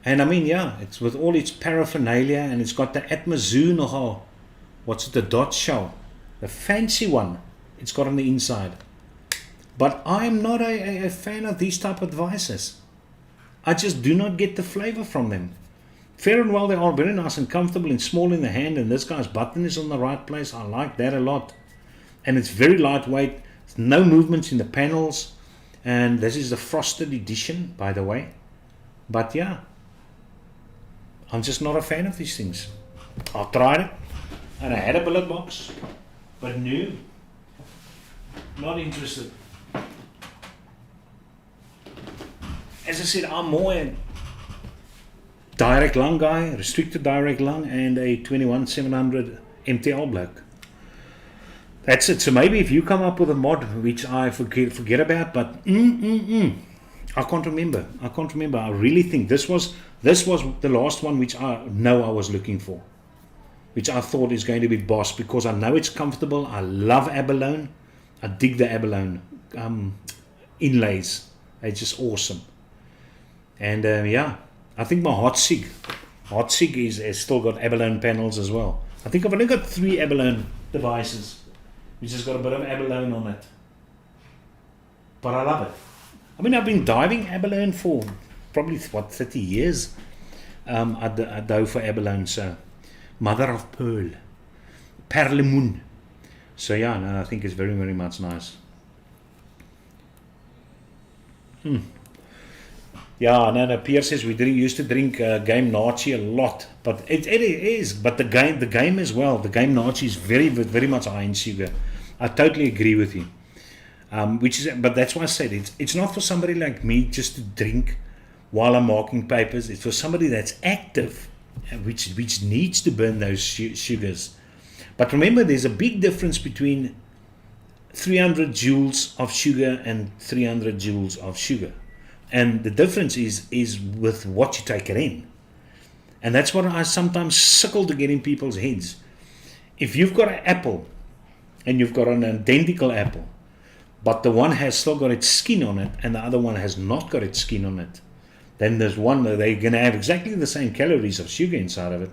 And I mean, yeah, it's with all its paraphernalia, and it's got the Atmazoo nogal. What's it, the dot shell? The fancy one it's got on the inside. But I'm not a fan of these type of devices. I just do not get the flavor from them. Fair and well, they are very nice and comfortable and small in the hand, and this guy's button is on the right place. I like that a lot. And it's very lightweight. There's no movements in the panels. And this is the frosted edition, by the way. But yeah, I'm just not a fan of these things. I tried it, and I had a billet box, but no, not interested. As I said, I'm more a direct lung guy, restricted direct lung, and a 21700 MTL bloke. That's it. So maybe if you come up with a mod which I forget about, but I can't remember. I really think this was the last one which I know I was looking for, which I thought is going to be boss, because I know it's comfortable. I love abalone. I dig the abalone inlays. They're just awesome. And yeah, I think my Hot Sig has still got abalone panels as well. I think I've only got 3 abalone devices, which has got a bit of abalone on it. But I love it. I mean, I've been diving abalone for probably, 30 years. I dove for abalone, so mother of pearl, perlemoen. So yeah, no, I think it's very, very much nice. Yeah, no, Pierre says we used to drink Game Nazi a lot, but it is. But the game as well, the Game Nazi is very, very much high in sugar. I totally agree with you. But that's why I said it's not for somebody like me just to drink while I'm marking papers. It's for somebody that's active, which needs to burn those sugars. But remember, there's a big difference between 300 joules of sugar and 300 joules of sugar. And the difference is with what you take it in. And that's what I sometimes sickle to get in people's heads. If you've got an apple, and you've got an identical apple, but the one has still got its skin on it, and the other one has not got its skin on it, then there's one that they're going to have exactly the same calories of sugar inside of it,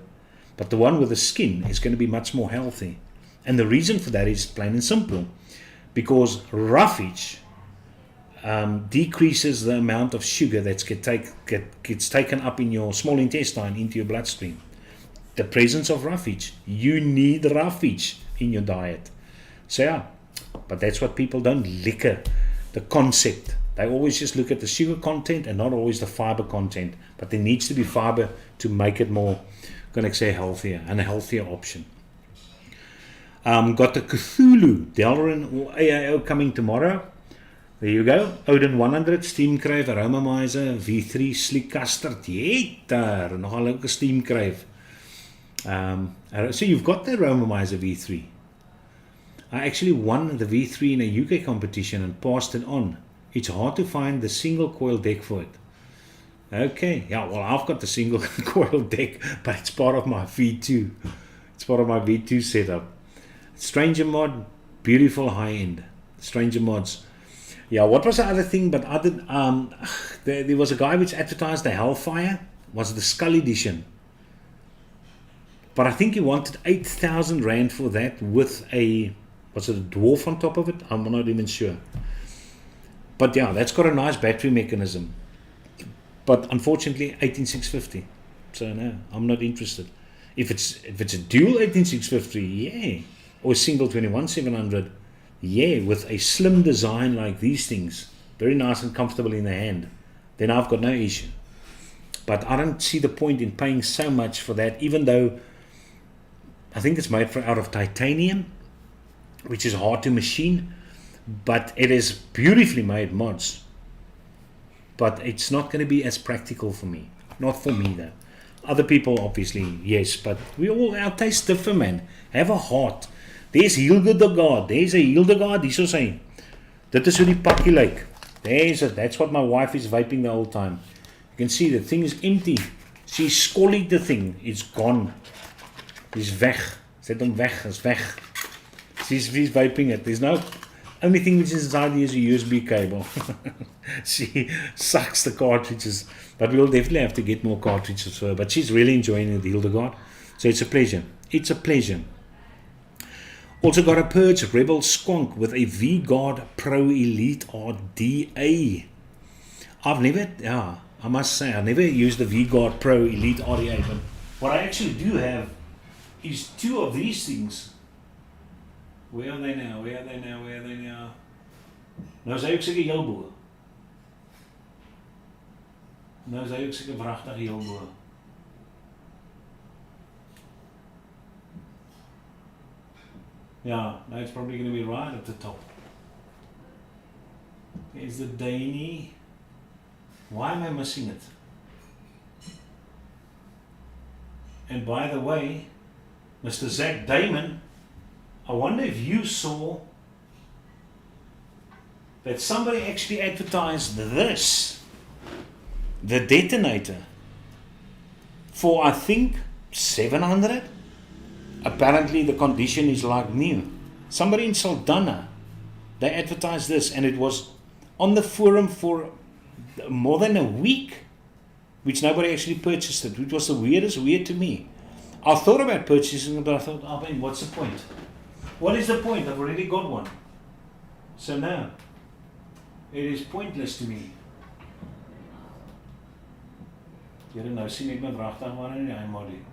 but the one with the skin is going to be much more healthy. And the reason for that is plain and simple, because roughage decreases the amount of sugar that gets taken up in your small intestine into your bloodstream. the presence of roughage. You need roughage in your diet. So yeah, but that's what people don't liquor the concept. They always just look at the sugar content and not always the fiber content. But there needs to be fiber to make it more, healthier and a healthier option. Got the Cthulhu, Delrin or AIO coming tomorrow. There you go. Odin 100, Steam Crave, Aromamizer, V3, Slick Custard. Jeter, nogal leuke Steam Crave. So you've got the Aromamizer V3. I actually won the V3 in a UK competition and passed it on. It's hard to find the single coil deck for it. Okay, yeah, well, I've got the single coil deck, but it's part of my V2. It's part of my V2 setup. Stranger mod, beautiful high end. Stranger mods. Yeah, what was the other thing? But there was a guy which advertised the Hellfire. Was the Skull edition. But I think he wanted 8,000 Rand for that with was it a dwarf on top of it? I'm not even sure. But yeah, that's got a nice battery mechanism. But unfortunately, 18650. So no, I'm not interested. If it's a dual 18650, yeah. Or a single 21700, yeah, with a slim design like these things, very nice and comfortable in the hand, then I've got no issue. But I don't see the point in paying so much for that, even though I think it's made out of titanium, which is hard to machine, but it is beautifully made mods. But it's not going to be as practical for me. Not for me though. Other people obviously, yes, but our tastes differ, man. Have a heart. There's Hildegard. There's a Hildegard. Dis is hy. Dit is hoe die pakkie lyk. There's it. That's what my wife is vaping the whole time. You can see the thing is empty. She scollied the thing. It's gone. It's weg. Zet hom weg. It's weg. She's vaping it. There's no only thing which is inside here is a USB cable. She sucks the cartridges. But we'll definitely have to get more cartridges for her. But she's really enjoying it, Hildegard. So it's a pleasure. It's a pleasure. Also got a Purge Rebel Squonk with a V-Guard Pro Elite RDA. I must say, I never used the V-Guard Pro Elite RDA, but what I actually do have is two of these things. Where are they now? Nou is hy ook seker heel bo. Nou is hy ook seker pragtig heel bo. Yeah, now it's probably going to be right at the top. There's the Danny. Why am I missing it? And by the way, Mr. Zach Damon, I wonder if you saw that somebody actually advertised this, the detonator, for I think 700. Apparently the condition is like new. Somebody in Saldanha, they advertised this and it was on the forum for more than a week, which nobody actually purchased it, which was the weirdest weird to me. I thought about purchasing it, but I thought, oh man, what's the point? What is the point? I've already got one. So now, it is pointless to me. Here nou sien ek my wragtig maar in die iModdy.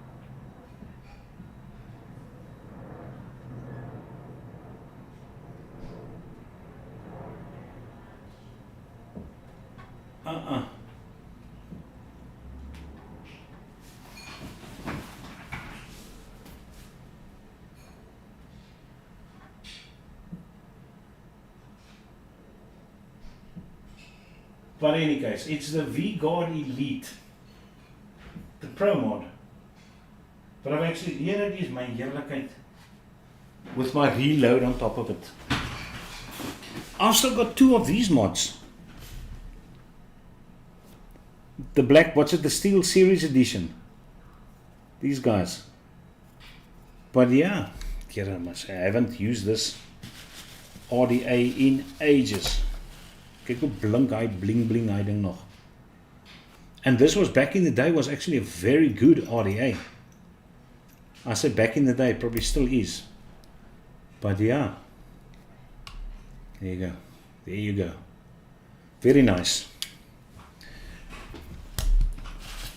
But in any case, it's the V-Guard Elite, the Pro mod. But I've actually, here it is, my heerlikheid, with my reload on top of it. I've still got two of these mods. The black, what's it, the Steel Series Edition. These guys. But yeah, I must say, I haven't used this RDA in ages. Kyk hoe blink hy, bling hy ding nog. And this was back in the day, was actually a very good RDA. I said back in the day, probably still is. But yeah. There you go. There you go. Very nice.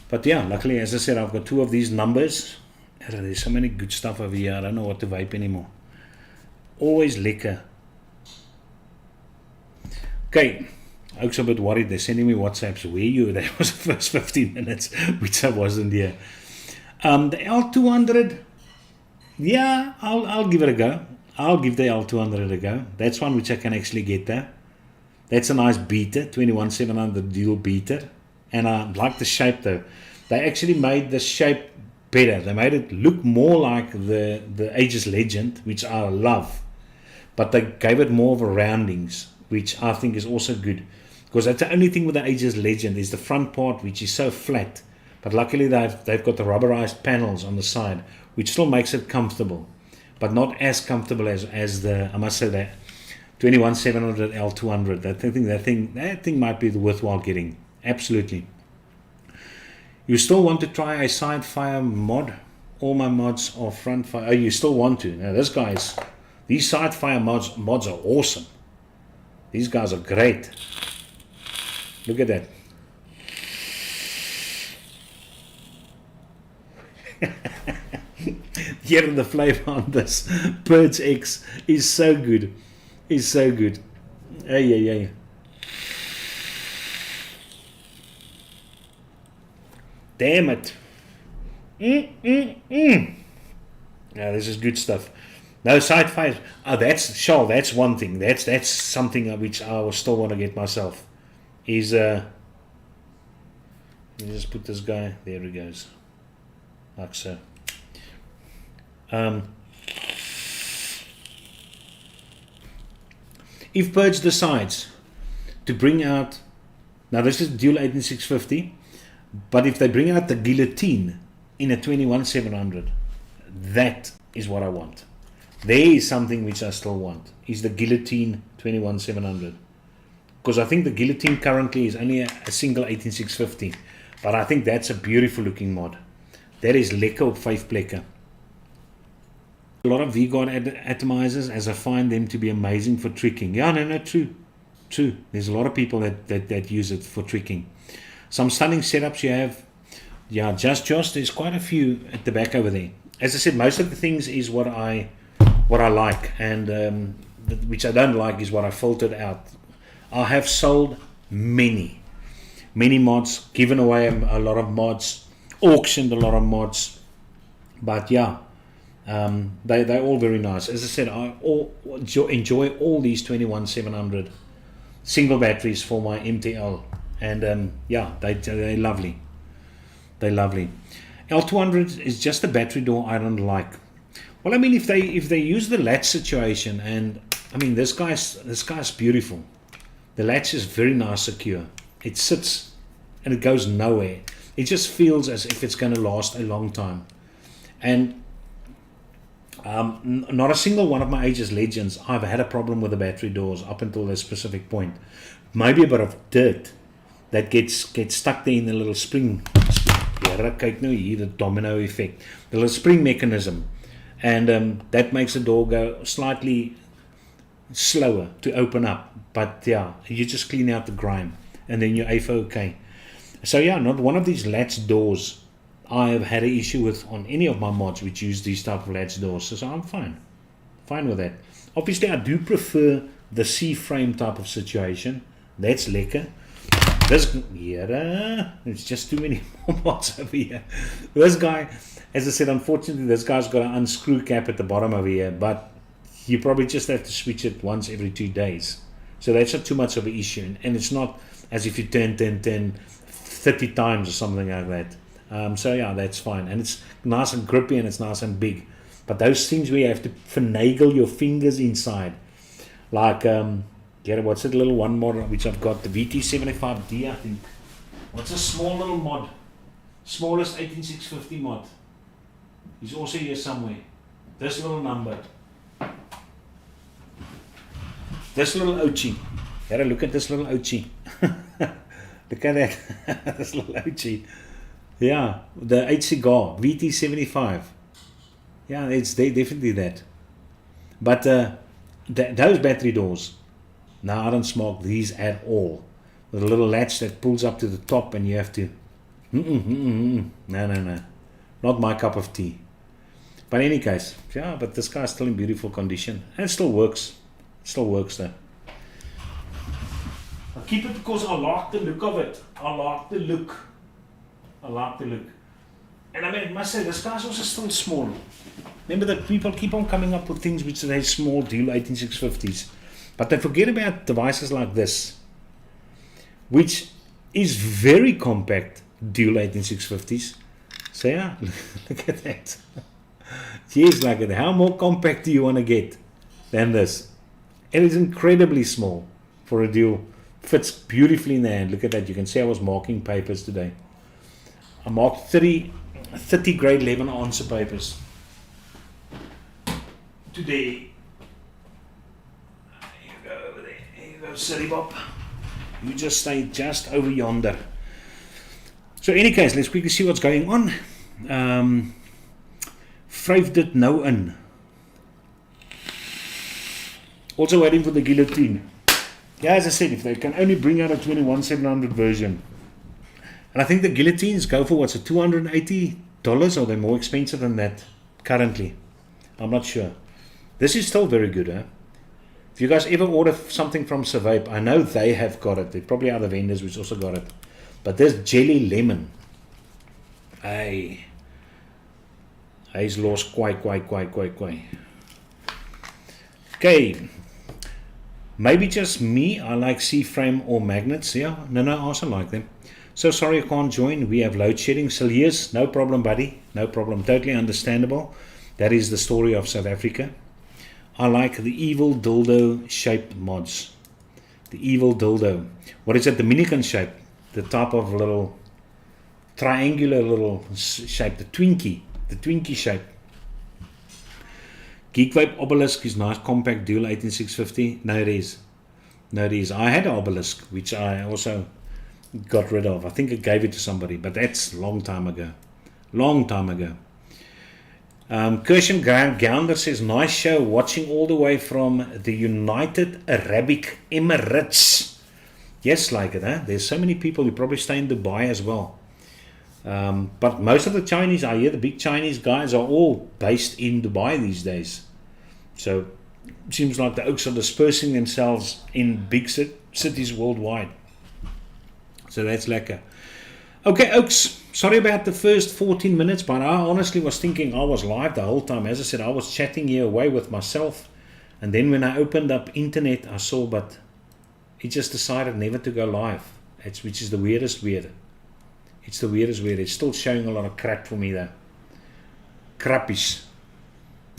But yeah, luckily, as I said, I've got two of these numbers. There's so many good stuff over here. I don't know what to vape anymore. Always lekker. Okay, ook so a bit worried. They're sending me WhatsApps. Where you? That was the first 15 minutes, which I wasn't here. The L200, yeah, I'll give it a go. I'll give the L200 a go. That's one which I can actually get there. That's a nice beater, 21700 dual beater. And I like the shape though. They actually made the shape better. They made it look more like the Aegis Legend, which I love. But they gave it more of a roundings, which I think is also good. Because that's the only thing with the Aegis Legend is the front part, which is so flat. But luckily they've got the rubberized panels on the side, which still makes it comfortable. But not as comfortable as the, I must say, the 21700 L200. That thing might be the worthwhile getting. Absolutely. You still want to try a side fire mod? All my mods are front fire. Oh, you still want to? Now these side fire mods are awesome. These guys are great. Look at that. Yeah, the flavor on this Purge X is so good. It's so good. Hey. Damn it. Yeah, this is good stuff. No side fires. Oh, that's one thing. That's something which I will still want to get myself. Is let me just put this guy. There he goes. Like so. If Purge decides to bring out, now this is dual 18650, but if they bring out the guillotine in a 21700, that is what I want. There is something which I still want, is the guillotine 21700. Because I think the guillotine currently is only a single 18650, but I think that's a beautiful looking mod. That is lekker op 5 plekke. A lot of V-Guard atomizers, as I find them to be amazing for tricking. Yeah, no, true. There's a lot of people that use it for tricking. Some stunning setups you have. Yeah, just there's quite a few at the back over there. As I said, most of the things is what I like, and which I don't like is what I filtered out. I have sold many mods, given away a lot of mods, auctioned a lot of mods, but yeah. They're all very nice. As I said, I enjoy all these 21700 single batteries for my MTL, and yeah, they're lovely. They're lovely. L200 is just a battery door I don't like. Well, I mean, if they use the latch situation, and I mean this guy's beautiful. The latch is very nice, secure. It sits and it goes nowhere. It just feels as if it's going to last a long time, and not a single one of my Aegis Legends I've had a problem with the battery doors up until a specific point. Maybe a bit of dirt that gets stuck there in the little spring. Kyk nou hier, the domino effect. The little spring mechanism. And that makes the door go slightly slower to open up. But yeah, you just clean out the grime and then you're okay. So yeah, not one of these latch doors I have had an issue with on any of my mods which use these type of latch doors, so I'm fine with that. Obviously I do prefer the C-frame type of situation. That's lekker. This here, it's just too many mods over here. This guy, as I said, unfortunately this guy's got an unscrew cap at the bottom over here, but you probably just have to switch it once every 2 days, so that's not too much of an issue, and it's not as if you turn 30 times or something like that. So yeah, that's fine, and it's nice and grippy and it's nice and big. But those things where you have to finagle your fingers inside, like what's that little one mod which I've got, the VT75D, I think. What's a small little mod, smallest 18650 mod? He's also here somewhere. This little number, this little Ochi. Look at this little Ochi. Look at that, this little Ochi. Yeah, the H cigar VT75. Yeah, it's definitely that. But those battery doors, now I don't smoke these at all. With a little latch that pulls up to the top, and you have to. No, not my cup of tea. But in any case, yeah, but this car is still in beautiful condition. And it still works. It still works though. I keep it because I like the look of it. I like the look. I like the look. And I mean, I must say, this car's also still small. Remember that people keep on coming up with things which are small deal 18650s. But they forget about devices like this, which is very compact dual 18650s. So yeah, look at that. Jeez, look at that. How more compact do you want to get than this? It is incredibly small for a dual. Fits beautifully in the hand. Look at that. You can see I was marking papers today. I marked 30 grade 11 answer papers today. There you go over there. There you go, Silly Bob. You just stay just over yonder. So in any case, let's quickly see what's going on. Vryf dit nou in. Also waiting for the guillotine. Yeah, as I said, if they can only bring out a 21700 version. And I think the guillotines go for what's it, $280, or they're more expensive than that currently. I'm not sure. This is still very good, huh? If you guys ever order something from Survape, I know they have got it. There probably other vendors which also got it. But this jelly lemon, hy's lost quite. Okay. Maybe just me, I like C-frame or magnets. Yeah, no, I also like them. So sorry I can't join. We have load shedding. Silius, no problem, buddy. No problem. Totally understandable. That is the story of South Africa. I like the evil dildo shaped mods. The evil dildo. What is it? The Dominican shape. The type of little triangular little shape. The Twinkie shape. Geekvibe Obelisk is nice, compact dual 18650. No, it is. I had an Obelisk, which I also got rid of. I think I gave it to somebody, but that's a long time ago. Kirshen Gounder says, nice show, watching all the way from the United Arab Emirates. Yes, like it, huh? There's so many people who probably stay in Dubai as well. But most of the Chinese, I hear the big Chinese guys are all based in Dubai these days. So it seems like the Oaks are dispersing themselves in big cities worldwide. So that's lekker. Okay, Oaks, sorry about the first 14 minutes, but I honestly was thinking I was live the whole time. As I said, I was chatting here away with myself. And then when I opened up internet, I saw, but it just decided never to go live. Which is the weirdest weird. It's the weirdest weird. It's still showing a lot of crap for me though. Crappies.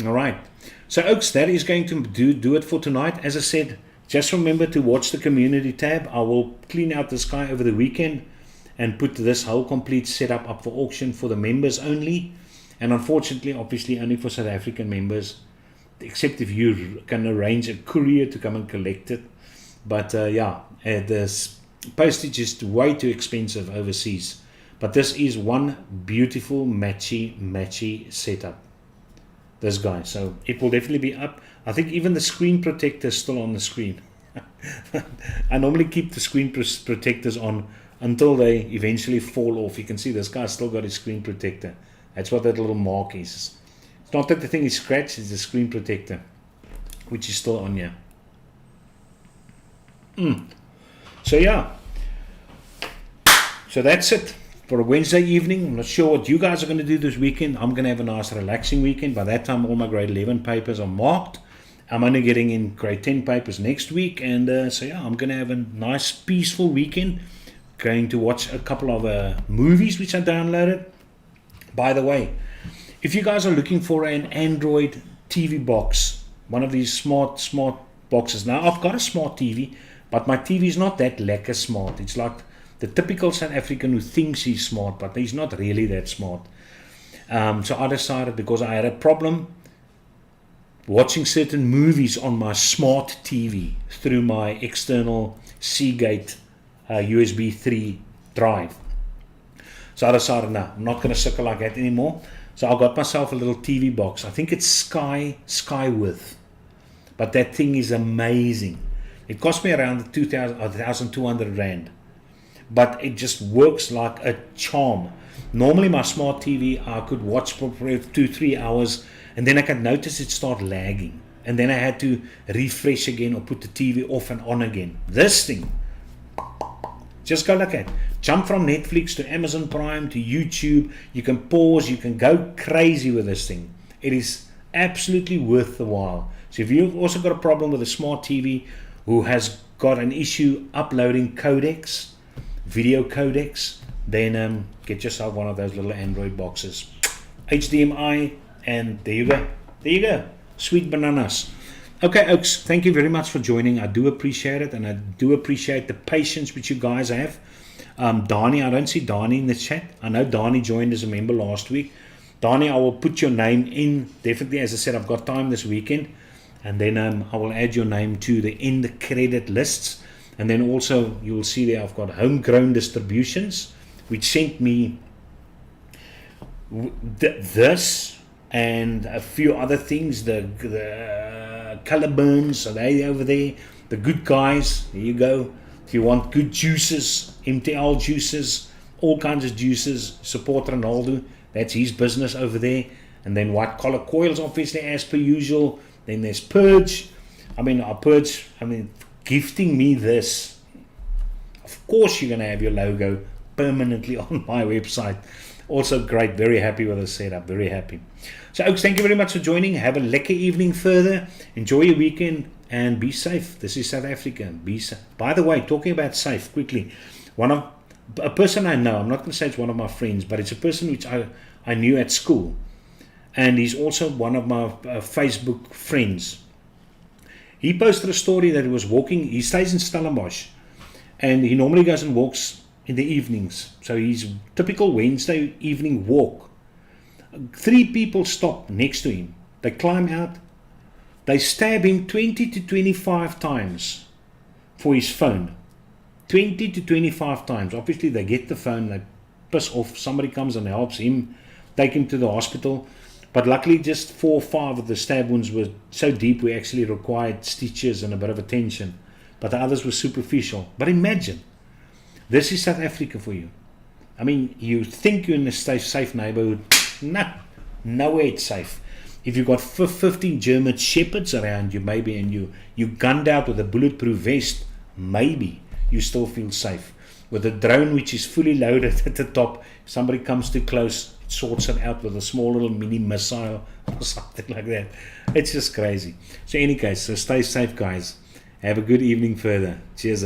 Alright. So Oaks, that is going to do it for tonight. As I said, just remember to watch the community tab. I will clean out this guy over the weekend and put this whole complete setup up for auction for the members only. And unfortunately, obviously only for South African members. Except if you can arrange a courier to come and collect it. But this postage is way too expensive overseas. But this is one beautiful matchy setup. This guy. So it will definitely be up. I think even the screen protector is still on the screen. I normally keep the screen protectors on until they eventually fall off. You can see this guy's still got his screen protector. That's what that little mark is. It's not that the thing is scratched, it's the screen protector, which is still on here. So yeah. So that's it for a Wednesday evening. I'm not sure what you guys are going to do this weekend. I'm going to have a nice relaxing weekend. By that time all my grade 11 papers are marked. I'm only getting in grade 10 papers next week. And so yeah, I'm going to have a nice peaceful weekend. Going to watch a couple of movies which I downloaded. By the way, if you guys are looking for an Android TV box, one of these smart boxes. Now I've got a smart TV, but my TV is not that lekker smart. It's like the typical South African who thinks he's smart, but he's not really that smart. So I decided, because I had a problem watching certain movies on my smart TV through my external Seagate USB 3 drive. So I decided, no, I'm not going to suckle like that anymore. So I got myself a little TV box. I think it's Skywidth. But that thing is amazing. It cost me around 1,200 Rand. but it just works like a charm. Normally my smart TV, I could watch for 2-3 hours, and then I could notice it start lagging, and then I had to refresh again or put the TV off and on again. This thing, just go like that. Jump from Netflix to Amazon Prime to YouTube. You can pause, you can go crazy with this thing. It is absolutely worth the while. So if you've also got a problem with a smart TV who has got an issue uploading codecs, video codecs, then get yourself one of those little Android boxes. HDMI, and there you go. There you go. Sweet bananas. Okay, Oaks, thank you very much for joining. I do appreciate it, and I do appreciate the patience which you guys have. Dani, I don't see Dani in the chat. I know Dani joined as a member last week. Dani, I will put your name in. Definitely, as I said, I've got time this weekend. And then I will add your name to the end credit lists. And then also, you will see there I've got Homegrown Distributions, which sent me this and a few other things. The color burns, are they over there? The good guys, there you go. If you want good juices, MTL juices, all kinds of juices, support Ronaldo. That's his business over there. And then white collar coils, obviously, as per usual. Then there's Purge. Purge, gifting me this. Of course, you're going to have your logo permanently on my website. Also great. Very happy with the setup. Very happy. So, Oaks, thank you very much for joining. Have a lekker evening further. Enjoy your weekend and be safe. This is South Africa. Be safe. By the way, talking about safe, quickly. A person I know, I'm not going to say it's one of my friends, but it's a person which I knew at school. And he's also one of my Facebook friends. He posted a story that he was walking. He stays in Stellenbosch, and he normally goes and walks in the evenings. So his typical Wednesday evening walk. 3 people stop next to him. They climb out. They stab him 20 to 25 times for his phone. 20 to 25 times. Obviously, they get the phone. They piss off. Somebody comes and helps him, take him to the hospital. But luckily, just 4 or 5 of the stab wounds were so deep we actually required stitches and a bit of attention. But the others were superficial. But imagine, this is South Africa for you. You think you're in a safe neighborhood. No, nowhere it's safe. If you've got 15 German shepherds around you, maybe, and you gunned out with a bulletproof vest, maybe you still feel safe. With a drone which is fully loaded at the top, if somebody comes too close, sorts it out with a small little mini missile or something like that. It's just crazy. So in any case, so stay safe, guys. Have a good evening further. Cheers.